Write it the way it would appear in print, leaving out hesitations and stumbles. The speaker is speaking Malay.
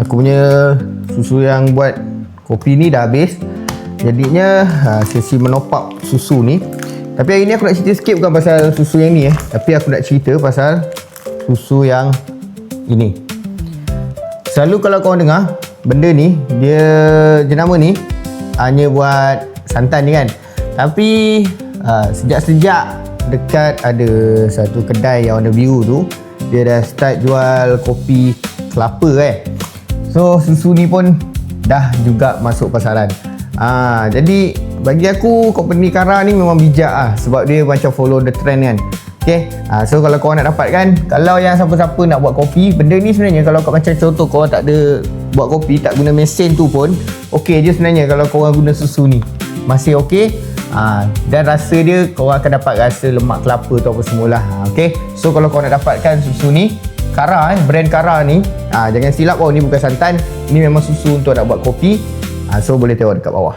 Aku punya susu yang buat kopi ni dah habis. Jadinya sesi menopap susu ni. Tapi hari ni aku nak cerita sikit bukan pasal susu yang ni tapi aku nak cerita pasal susu yang ini. Selalu kalau korang dengar benda ni, dia jenama ni hanya buat santan ni kan. Tapi sejak dekat ada satu kedai yang warna biru tu, dia dah start jual kopi kelapa So susu ni pun dah juga masuk pasaran. Jadi bagi aku company Kara ni memang bijak sebab dia macam follow the trend kan. Okay, so kalau korang nak dapatkan, kalau yang siapa-siapa nak buat kopi, benda ni sebenarnya kalau macam contoh korang tak ada buat kopi, tak guna mesin tu pun okey je sebenarnya. Kalau korang guna susu ni masih okey. Dan rasa dia korang akan dapat rasa lemak kelapa tu apa semualah. Okay, so kalau korang nak dapatkan susu ni Kara, brand Kara ni, jangan silap ni bukan santan, ni memang susu untuk nak buat kopi. So boleh tengok dekat bawah.